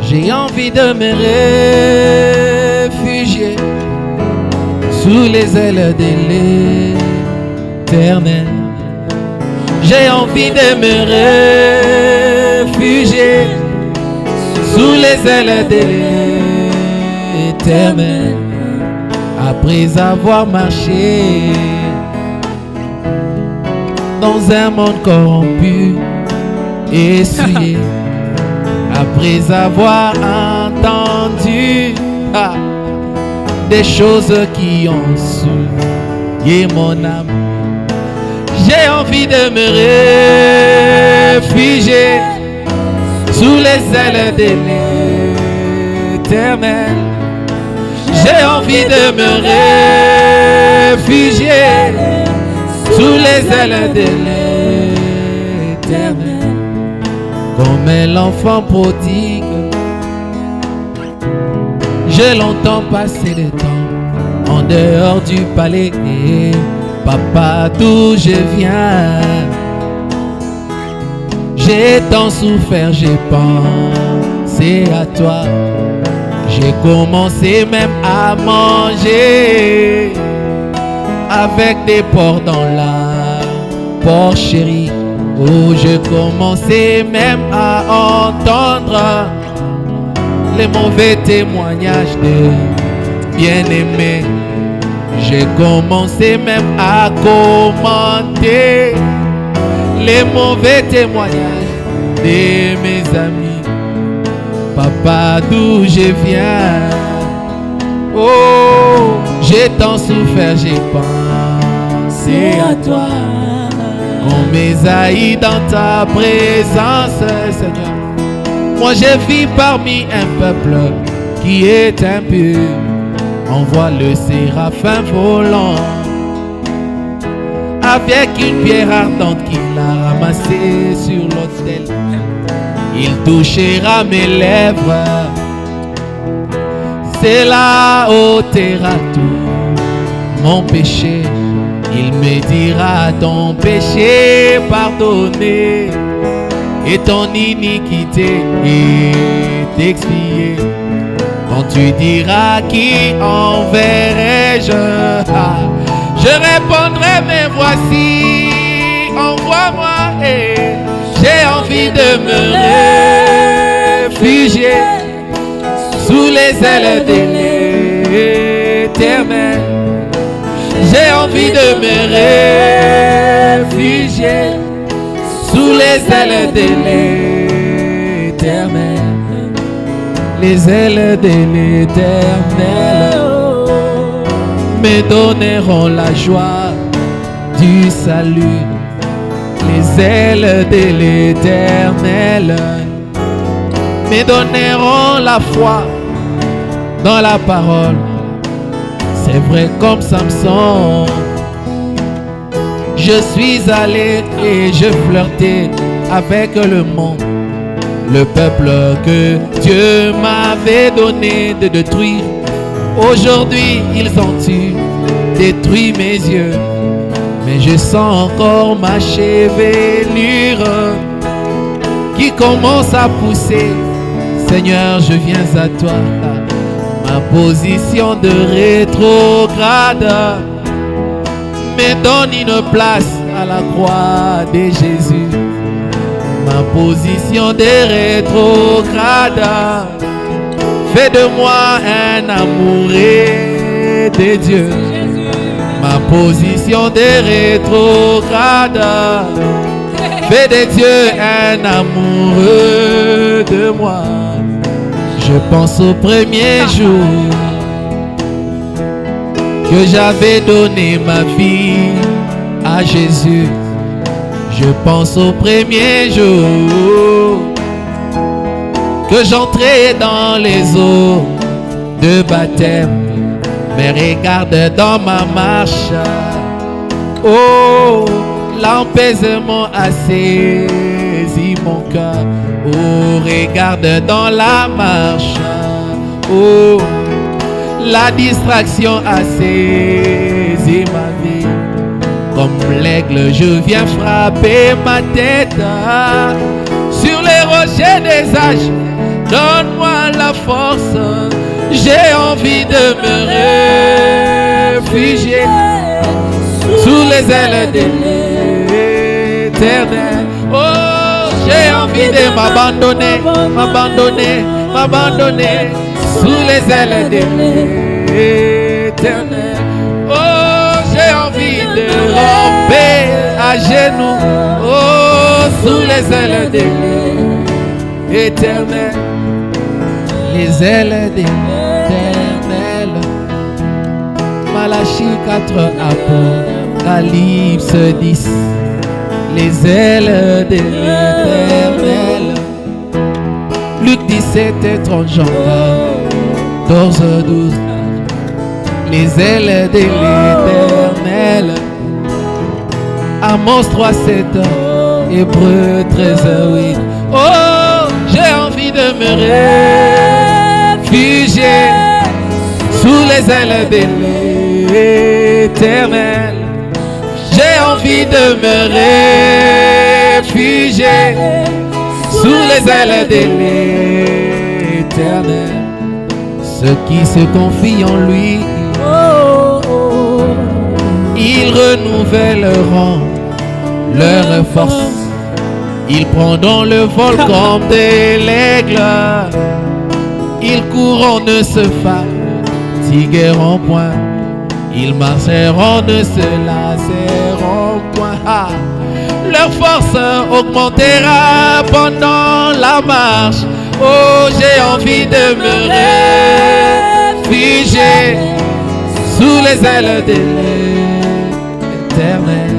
J'ai envie de me réfugier sous les ailes de l'Éternel. J'ai envie de me réfugier sous les ailes de l'Éternel. Après avoir marché dans un monde corrompu et souillé, après avoir entendu des choses qui ont souillé mon âme, j'ai envie de me réfugier sous les ailes de l'Éternel. J'ai envie de me réfugier sous les ailes de l'Éternel. Comme l'enfant prodigue, j'ai longtemps passé le temps en dehors du palais. Papa, d'où je viens, j'ai tant souffert, j'ai pensé à toi. J'ai commencé même à manger avec des porcs dans la porcherie. Oh, je commençais même à entendre les mauvais témoignages de bien-aimés. J'ai commencé même à commenter les mauvais témoignages de mes amis. Papa, d'où je viens, oh, j'ai tant souffert, j'ai pensé à toi. On m'haït dans ta présence, Seigneur. Moi je vis parmi un peuple qui est impur. On voit le séraphin volant avec une pierre ardente qu'il a ramassée sur l'autel. Il touchera mes lèvres, c'est là ôtera tout mon péché. Il me dira ton péché pardonné et ton iniquité est expiée. Quand tu diras qui enverrai-je, je répondrai mais voici, envoie-moi. J'ai envie de me réfugier sous les ailes de l'Éternel. J'ai envie de me réfugier sous les ailes de l'Éternel. Les ailes de l'Éternel me donneront la joie du salut. Les ailes de l'Éternel me donneront la foi dans la parole. C'est vrai comme Samson, je suis allé et je flirtais avec le monde, le peuple que Dieu m'avait donné de détruire. Aujourd'hui ils ont détruit mes yeux, mais je sens encore ma chevelure qui commence à pousser. Seigneur, je viens à toi. Ma position de rétrograde me donne une place à la croix de Jésus. Ma position de rétrograde fait de moi un amoureux de Dieu. Ma position de rétrograde fait de Dieu un amoureux de moi. Je pense au premier jour que j'avais donné ma vie à Jésus. Je pense au premier jour que j'entrais dans les eaux de baptême. Mais regarde dans ma marche, oh, l'apaisement a saisi mon cœur. Oh, regarde dans la marche. Oh, la distraction a saisi ma vie. Comme l'aigle, je viens frapper ma tête sur les rochers des âges. Donne-moi la force, j'ai envie de me réfugier sous les ailes de l'Éternel. Oh, j'ai envie de m'abandonner, m'abandonner, m'abandonner sous les ailes de l'Éternel. Oh, j'ai envie de ramper à genoux, oh, sous les ailes de l'Éternel. Les ailes de l'Éternel. Malachie 4, Apocalypse 10. Les ailes de l'Éternel. Luc 17 et 30, Jean 14, 12. Les ailes de l'Éternel. Amos 3, 7, Hébreux 13, 8. Oh, j'ai envie de me réfugier sous les ailes de l'Éternel. J'ai envie de me réfugier sous les ailes de l'Éternel. Ceux qui se confient en lui, ils renouvelleront leur force. Ils prendront le vol comme de l'aigle. Ils courront, ne se fatigueront point. Ils marcheront, ne se lasseront point. Ah. Leur force augmentera pendant la marche. Oh, j'ai envie de me réfugier sous les ailes de l'Éternel.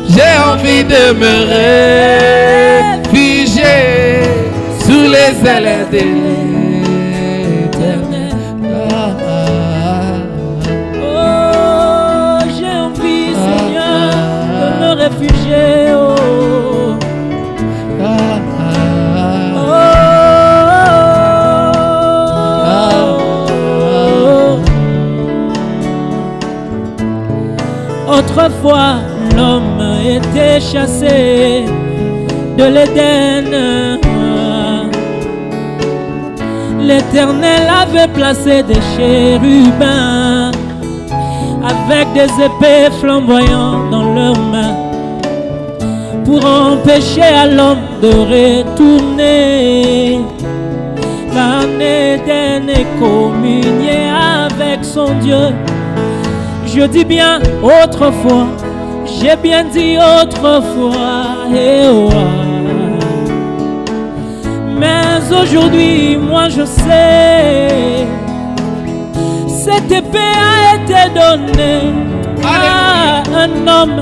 J'ai envie de me réfugier sous les ailes de l'Éternel. Oh, j'ai envie, Seigneur, de me réfugier. Autrefois, l'homme était chassé de l'Éden. L'Éternel avait placé des chérubins avec des épées flamboyantes dans leurs mains pour empêcher à l'homme de retourner en Éden et communier avec son Dieu. Je dis bien autrefois, j'ai bien dit autrefois, mais aujourd'hui, moi je sais, cette épée a été donnée à un homme.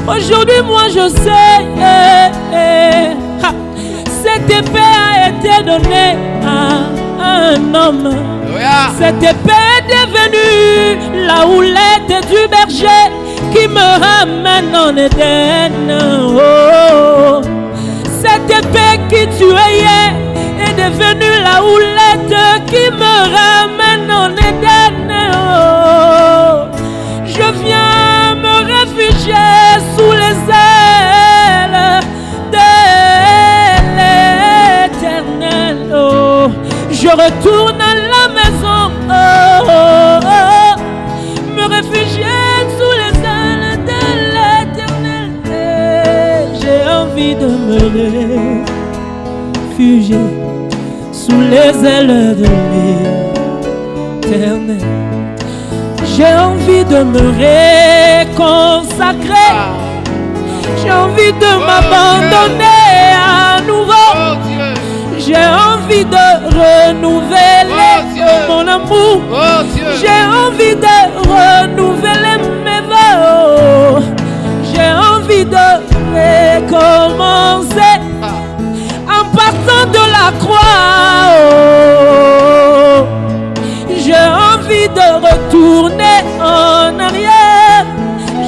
Aujourd'hui, moi je sais, cette épée a été donnée à un homme. Cette épée est devenue la houlette du berger qui me ramène en Éden. Oh, cette épée qui tuait est devenue la houlette qui me ramène en Éden. Oh, je viens me réfugier sous les ailes de l'Éternel. Oh, je retourne à la maison, me réfugier sous les ailes de l'Éternel. J'ai envie de me réfugier sous les ailes de l'Éternel. J'ai envie de me réconsacrer. J'ai envie de m'abandonner à nouveau. J'ai envie de renouveler mon amour. J'ai envie de renouveler mes vœux. J'ai envie de recommencer en partant de la croix. J'ai envie de retourner en arrière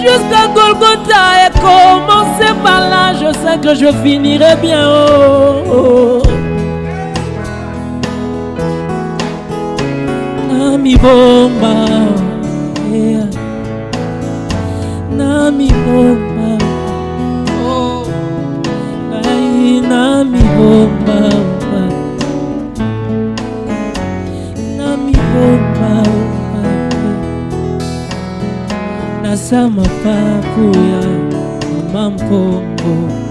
jusqu'à Golgotha et commencer par là. Je sais sais que je finirai bien. Oh, oh. Nami bomba, yeah. Nami bomba, oh, ay, nami bomba, nami bomba, nasama papuya, mampongo.